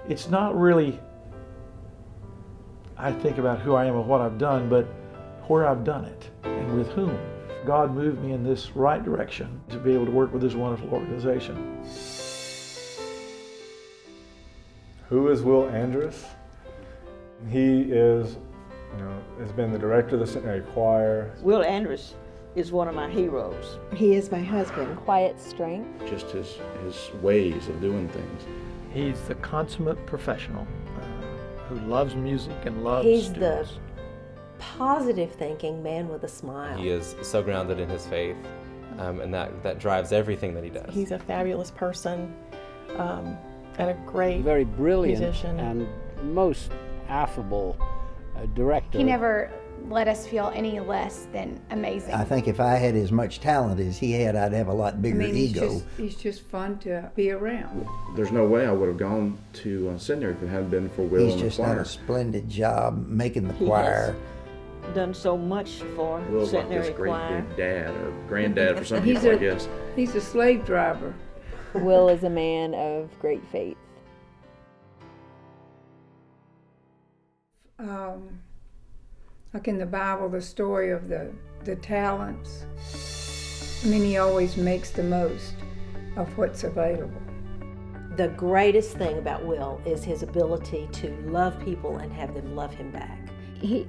it's not really, I think about who I am and what I've done, but where I've done it and with whom. God moved me in this right direction to be able to work with this wonderful organization. Who is Will Andress? He is, has been the director of the Centenary Choir. Will Andress is one of my heroes. He is my husband. Quiet strength. Just his ways of doing things. He's the consummate professional who loves music and loves He's students. the positive thinking man with a smile. He is so grounded in his faith, and that drives everything that he does. He's a fabulous person and a great very brilliant musician. And most affable director. He never let us feel any less than amazing. I think if I had as much talent as he had, I'd have a lot bigger ego. He's just fun to be around. There's no way I would have gone to seminary if it hadn't been for Will He's and the just choir. done a splendid job making the He choir. has done so much for Will's like Centenary this great Choir. big dad or granddad for some He's people, I guess. He's a slave driver. Will is a man of great faith. Like in the Bible, the story of the talents. I mean, he always makes the most of what's available. The greatest thing about Will is his ability to love people and have them love him back.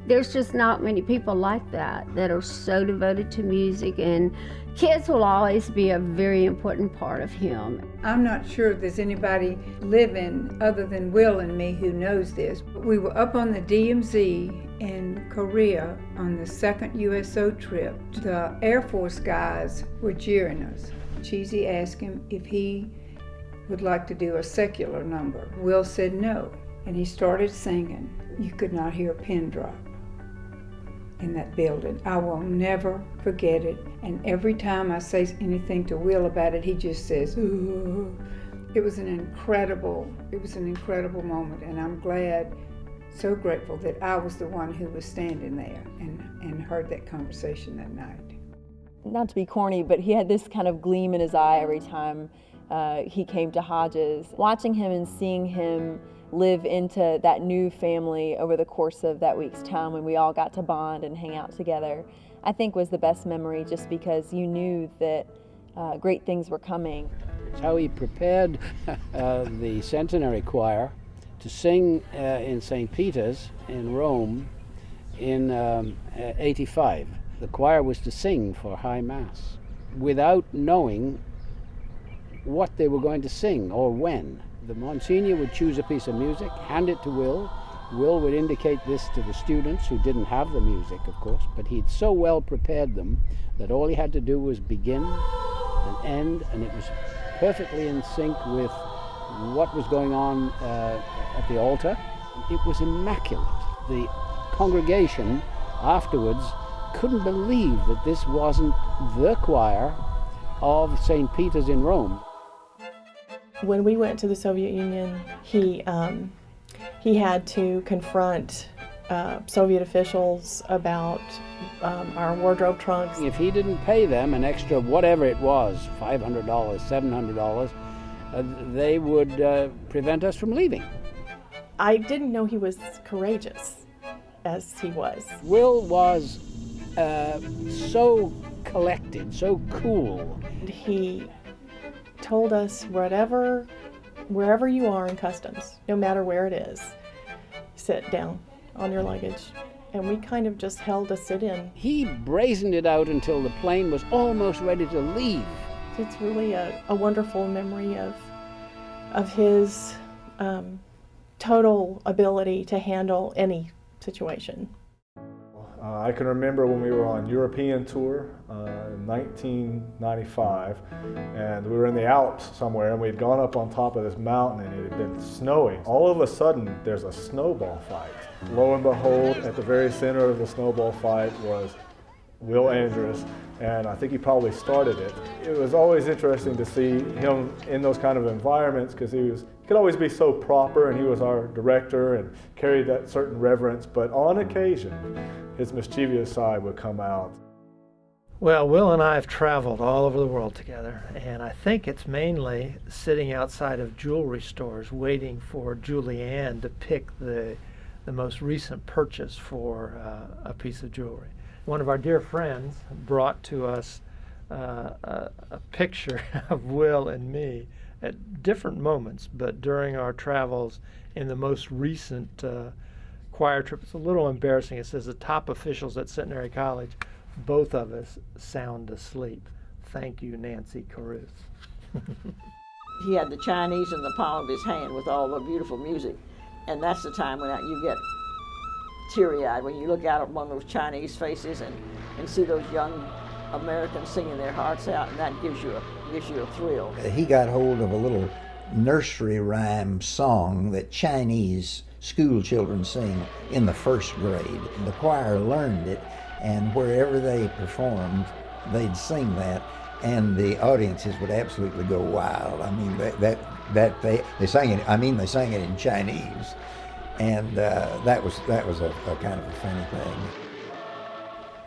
There's just not many people like that are so devoted to music, and kids will always be a very important part of him. I'm not sure there's anybody living other than Will and me who knows this, but we were up on the DMZ in Korea on the second USO trip. The Air Force guys were jeering us. Cheesy asked him if he would like to do a secular number. Will said no, and he started singing. You could not hear a pin drop in that building. I will never forget it, and every time I say anything to Will about it, he just says, ooh. It was an incredible moment, and I'm glad, so grateful that I was the one who was standing there and heard that conversation that night. Not to be corny, but he had this kind of gleam in his eye every time he came to Hodges. Watching him and seeing him live into that new family over the course of that week's time when we all got to bond and hang out together, I think was the best memory, just because you knew that great things were coming. It's how he prepared the Centenary Choir to sing in St. Peter's in Rome in 85. The choir was to sing for High Mass without knowing what they were going to sing or when. The Monsignor would choose a piece of music, hand it to Will. Will would indicate this to the students who didn't have the music, of course, but he'd so well prepared them that all he had to do was begin and end, and it was perfectly in sync with what was going on at the altar. It was immaculate. The congregation afterwards couldn't believe that this wasn't the choir of St. Peter's in Rome. When we went to the Soviet Union, he had to confront Soviet officials about our wardrobe trunks. If he didn't pay them an extra whatever it was, $500, $700, they would prevent us from leaving. I didn't know he was courageous as he was. Will was so collected, so cool. He told us wherever you are in customs, no matter where it is, sit down on your luggage. And we kind of just held a sit-in. He brazened it out until the plane was almost ready to leave. It's really a wonderful memory of his total ability to handle any situation. I can remember when we were on European tour in 1995, and we were in the Alps somewhere, and we had gone up on top of this mountain, and it had been snowing. All of a sudden, there's a snowball fight. Lo and behold, at the very center of the snowball fight was Will Andress, and I think he probably started it. It was always interesting to see him in those kind of environments, because he could always be so proper, and he was our director and carried that certain reverence, but on occasion, his mischievous side would come out. Well, Will and I have traveled all over the world together, and I think it's mainly sitting outside of jewelry stores waiting for Julianne to pick the most recent purchase for a piece of jewelry. One of our dear friends brought to us a picture of Will and me at different moments, but during our travels in the most recent choir trip. It's a little embarrassing. It says the top officials at Centenary College, both of us sound asleep. Thank you, Nancy Caruth. He had the Chinese in the palm of his hand with all the beautiful music. And that's the time when you get teary-eyed, when you look out among those Chinese faces and see those young Americans singing their hearts out, and that gives you a thrill. He got hold of a little nursery rhyme song that Chinese school children sing in the first grade. The choir learned it, and wherever they performed, they'd sing that, and the audiences would absolutely go wild. I mean, they sang it. I mean, they sang it in Chinese, and that was a kind of a funny thing.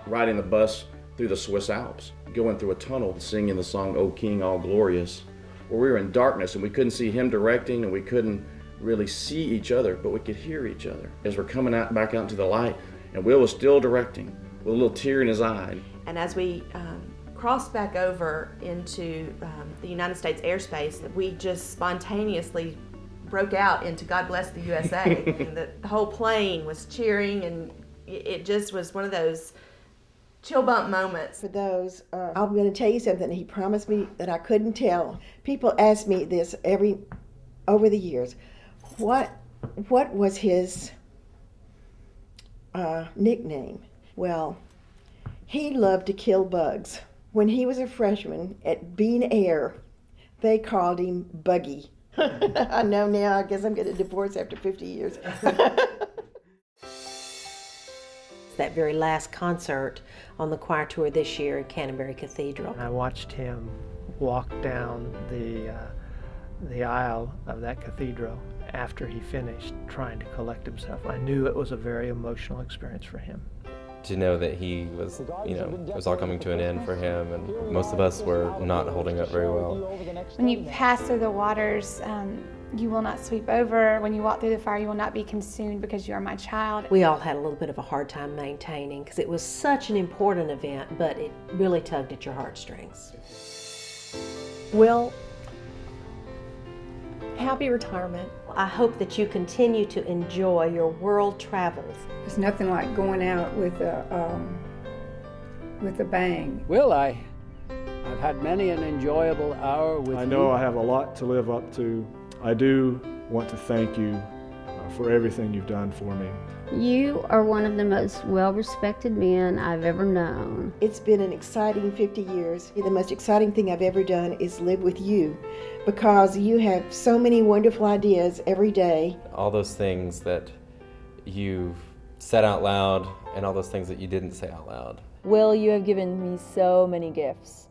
Riding the bus through the Swiss Alps, going through a tunnel, singing the song "O King, All Glorious," where we were in darkness and we couldn't see him directing, and we couldn't really see each other, but we could hear each other as we're coming back out into the light, and Will was still directing with a little tear in his eye. And as we crossed back over into the United States airspace, we just spontaneously broke out into "God Bless the USA." And the whole plane was cheering, and it just was one of those chill bump moments. For those, I'm going to tell you something he promised me that I couldn't tell. People ask me this over the years. What was his nickname? Well, he loved to kill bugs. When he was a freshman at Bean Air, they called him Buggy. I know now, I guess I'm getting a divorce after 50 years. That very last concert on the choir tour this year at Canterbury Cathedral. I watched him walk down the aisle of that cathedral after he finished trying to collect himself. I knew it was a very emotional experience for him. To know that he was, it was all coming to an end for him, and most of us were not holding up very well. When you pass through the waters, you will not sweep over. When you walk through the fire, you will not be consumed because you are my child. We all had a little bit of a hard time maintaining because it was such an important event, but it really tugged at your heartstrings. Will, happy retirement. I hope that you continue to enjoy your world travels. There's nothing like going out with a bang. Will, I've had many an enjoyable hour with you. I know I have a lot to live up to. I do want to thank you for everything you've done for me. You are one of the most well-respected men I've ever known. It's been an exciting 50 years. The most exciting thing I've ever done is live with you because you have so many wonderful ideas every day. All those things that you've said out loud and all those things that you didn't say out loud. Will, you have given me so many gifts.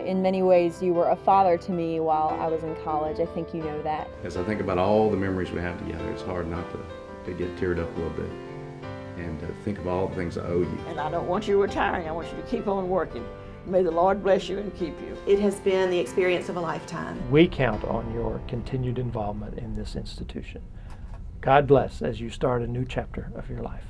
In many ways, you were a father to me while I was in college. I think you know that. As I think about all the memories we have together, it's hard not to get teared up a little bit and to think of all the things I owe you. And I don't want you retiring. I want you to keep on working. May the Lord bless you and keep you. It has been the experience of a lifetime. We count on your continued involvement in this institution. God bless as you start a new chapter of your life.